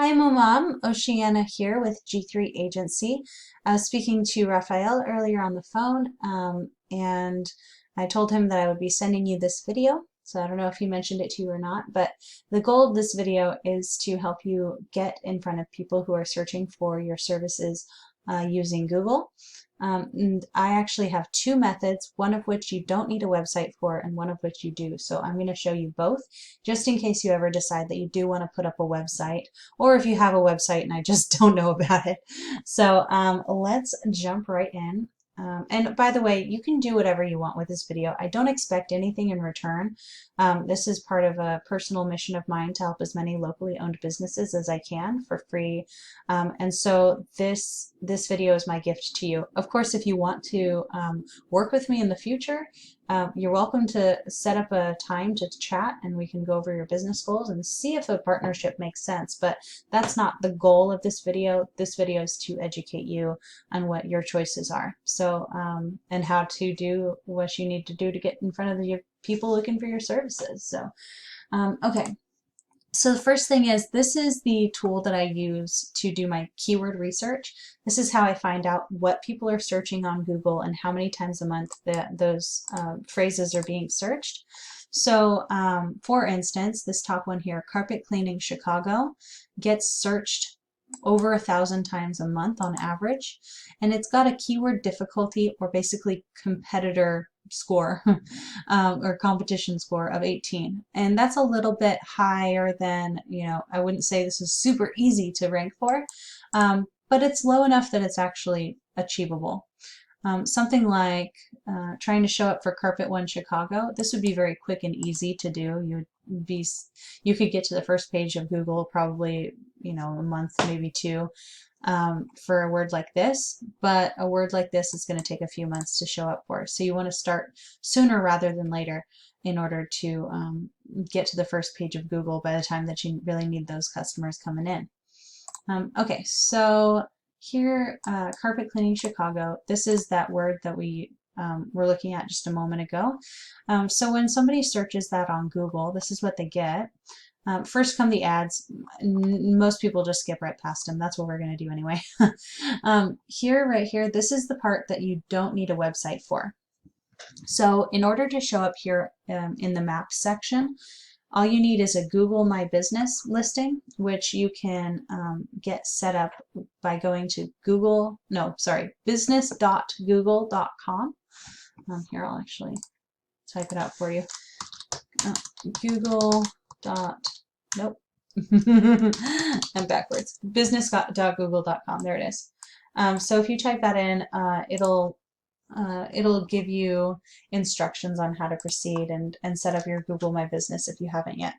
Hi, Momam. Oceana here with G3 Agency. I was speaking to Raphael earlier on the phone, and I told him that I would be sending you this video. So I don't know if he mentioned it to you or not, but the goal of this video is to help you get in front of people who are searching for your services using Google. And I actually have two methods, one of which you don't need a website for and one of which you do. So I'm going to show you both, just in case you ever decide that you do want to put up a website, or if you have a website and I just don't know about it. So let's jump right in. And by the way, you can do whatever you want with this video. I don't expect anything in return. This is part of a personal mission of mine to help as many locally owned businesses as I can for free. And so this video is my gift to you. Of course, if you want to work with me in the future, you're welcome to set up a time to chat and we can go over your business goals and see if a partnership makes sense. But that's not the goal of this video. This video is to educate you on what your choices are. So, and how to do what you need to do to get in front of the people looking for your services. So, okay. So the first thing is, this is the tool that I use to do my keyword research. This is how I find out what people are searching on Google and how many times a month those phrases are being searched. So for instance, this top one here, carpet cleaning Chicago, gets searched over 1,000 times a month on average, and it's got a keyword difficulty, or basically competitor score or competition score of 18, and that's a little bit higher than, I wouldn't say this is super easy to rank for, but it's low enough that it's actually achievable. Something like trying to show up for Carpet One Chicago, this would be very quick and easy to do. You could get to the first page of Google probably, a month, maybe two, for a word like this, but a word like this is going to take a few months to show up for. So you want to start sooner rather than later in order to get to the first page of Google by the time that you really need those customers coming in. Okay, so here, carpet cleaning Chicago, this is that word that we were looking at just a moment ago. So when somebody searches that on Google, this is what they get. First come the ads. Most people just skip right past them. That's what we're going to do anyway. Right here, this is the part that you don't need a website for. So in order to show up here in the Maps section, all you need is a Google My Business listing, which you can get set up by going to business.google.com. Here, I'll actually type it out for you. Nope. I'm backwards. business.google.com. There it is. So if you type that in, it'll give you instructions on how to proceed and set up your Google My Business if you haven't yet.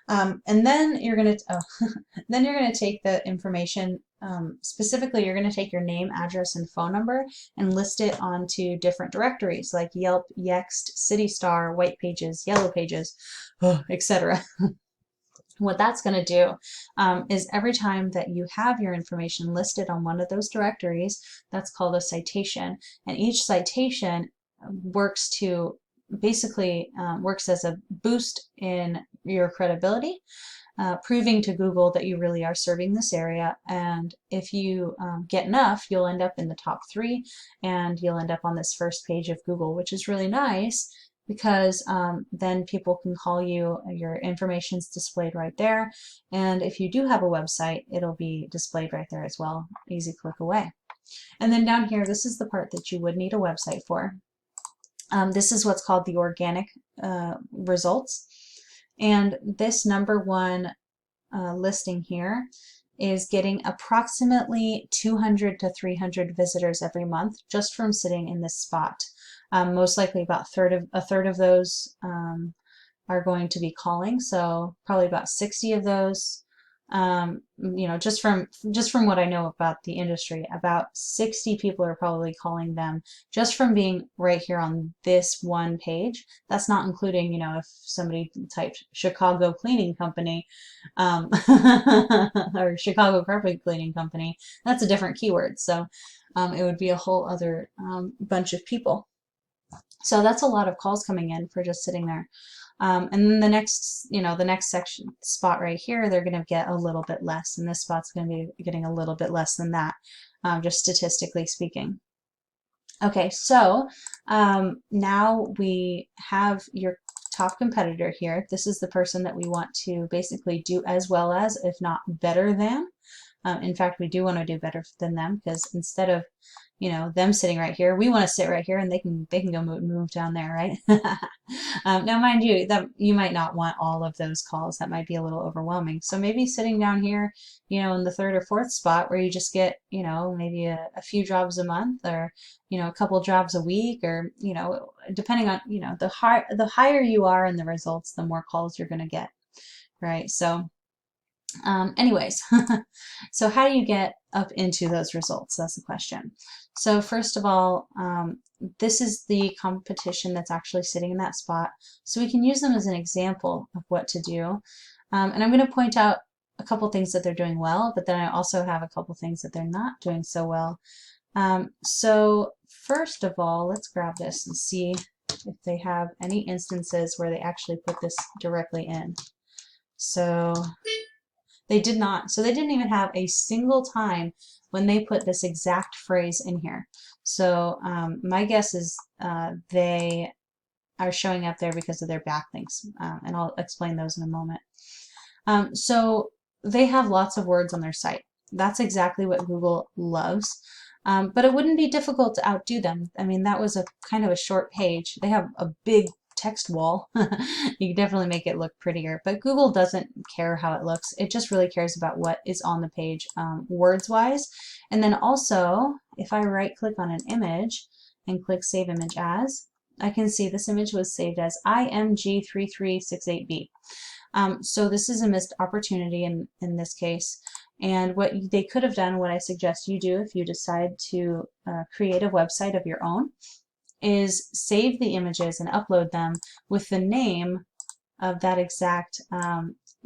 And then you're going to take the information. Specifically, you're going to take your name, address, and phone number and list it onto different directories like Yelp, Yext, CityStar, White Pages, Yellow Pages, etc. What that's going to do is every time that you have your information listed on one of those directories, that's called a citation. And each citation works as a boost in your credibility, proving to Google that you really are serving this area. And if you get enough, you'll end up in the top 3 and you'll end up on this first page of Google, which is really nice, because then people can call you, your information's displayed right there, and if you do have a website, it'll be displayed right there as well, easy click away. And then down here, this is the part that you would need a website for. This is what's called the organic results, and this number 1 listing here is getting approximately 200 to 300 visitors every month just from sitting in this spot. Most likely about a third of those are going to be calling, so probably about 60 of those, just from what I know about the industry, about 60 people are probably calling them just from being right here on this one page. That's not including, if somebody typed Chicago Cleaning Company or Chicago Carpet Cleaning Company, that's a different keyword. So it would be a whole other bunch of people. So that's a lot of calls coming in for just sitting there. And then the next, the next section spot right here, they're going to get a little bit less, and this spot's going to be getting a little bit less than that, just statistically speaking. Okay, so now we have your top competitor here. This is the person that we want to basically do as well as, if not better than. In fact, we do want to do better than them, because instead of them sitting right here, we want to sit right here, and they can go move down there, right? Now, mind you, that you might not want all of those calls. That might be a little overwhelming. So maybe sitting down here, in the third or fourth spot, where you just get, maybe a few jobs a month, or a couple jobs a week, or depending on the higher you are in the results, the more calls you're going to get, right? So anyways, so how do you get up into those results? That's the question. So first of all, this is the competition that's actually sitting in that spot. So we can use them as an example of what to do. And I'm going to point out a couple things that they're doing well, but then I also have a couple things that they're not doing so well. So first of all, let's grab this and see if they have any instances where they actually put this directly in. So they did not. So they didn't even have a single time when they put this exact phrase in here. So my guess is they are showing up there because of their backlinks, and I'll explain those in a moment. So they have lots of words on their site. That's exactly what Google loves. But it wouldn't be difficult to outdo them. I mean, that was a kind of a short page. They have a big text wall. You can definitely make it look prettier, but Google doesn't care how it looks. It just really cares about what is on the page, words wise. And then also, if I right click on an image and click Save Image As, I can see this image was saved as IMG3368B. So this is a missed opportunity in this case. And what they could have done, what I suggest you do if you decide to create a website of your own, is save the images and upload them with the name of that exact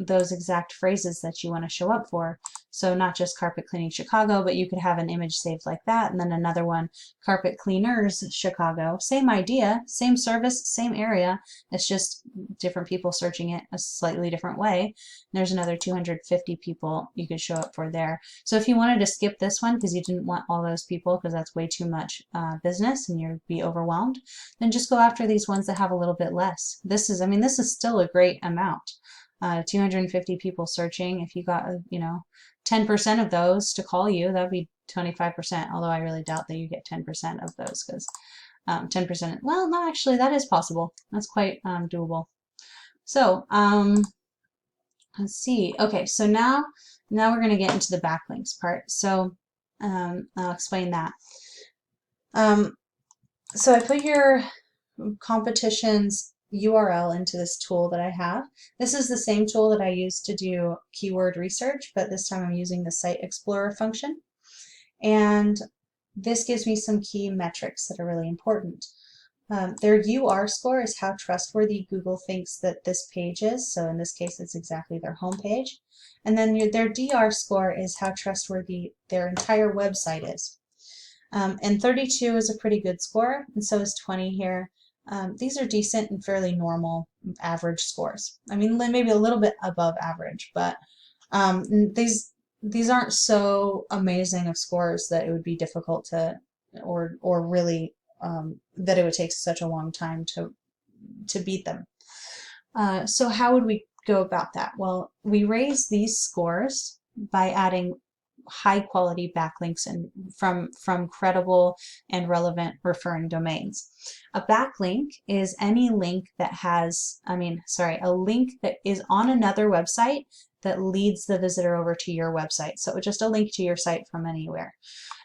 those exact phrases that you want to show up for. So not just carpet cleaning Chicago, but you could have an image saved like that, and then another one, carpet cleaners Chicago. Same idea, same service, same area. It's just different people searching it a slightly different way. There's another 250 people you could show up for there. So if you wanted to skip this one because you didn't want all those people, because that's way too much business and you'd be overwhelmed, then just go after these ones that have a little bit less. This is, I mean, this is still a great amount. 250 people searching. If you got, 10% of those to call you, that would be 25%. Although I really doubt that you get 10% of those, because 10%, well, no, actually, that is possible. That's quite doable. So let's see. Okay, so now we're going to get into the backlinks part. So I'll explain that. So I put your competition's URL into this tool that I have. This is the same tool that I used to do keyword research, but this time I'm using the Site Explorer function. And this gives me some key metrics that are really important. Their UR score is how trustworthy Google thinks that this page is. So in this case, it's exactly their homepage. And then their DR score is how trustworthy their entire website is. And 32 is a pretty good score, and so is 20 here. These are decent and fairly normal average scores. I mean, maybe a little bit above average, but these aren't so amazing of scores that it would be difficult to, or really that it would take such a long time to beat them. So how would we go about that? Well, we raise these scores by adding high quality backlinks and from credible and relevant referring domains. A backlink is any link that has, a link that is on another website that leads the visitor over to your website. So just a link to your site from anywhere.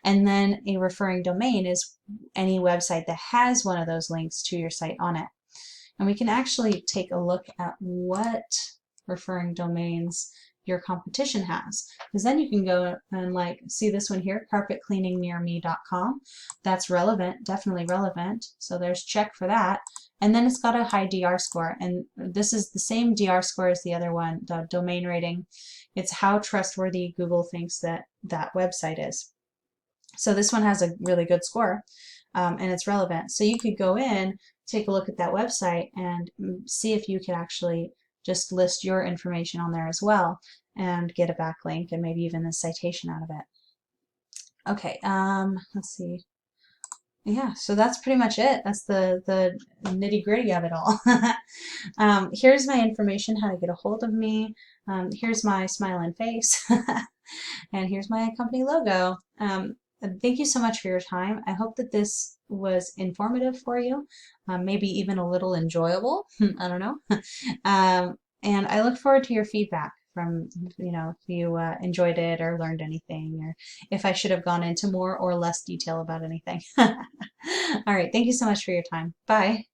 And then a referring domain is any website that has one of those links to your site on it. And we can actually take a look at what referring domains your competition has, because then you can go and see this one here, carpetcleaningnearme.com. That's relevant, definitely relevant. So there's check for that. And then it's got a high DR score, and this is the same DR score as the other one, the domain rating. It's how trustworthy Google thinks that website is. So this one has a really good score, and it's relevant. So you could go in take a look at that website and see if you could actually just list your information on there as well and get a backlink and maybe even a citation out of it. Okay, let's see. Yeah, so that's pretty much it. That's the nitty-gritty of it all. Here's my information, how to get a hold of me. Here's my smiling face. And here's my company logo. Thank you so much for your time. I hope that this was informative for you, maybe even a little enjoyable. I don't know. And I look forward to your feedback from, if you enjoyed it or learned anything, or if I should have gone into more or less detail about anything. All right. Thank you so much for your time. Bye.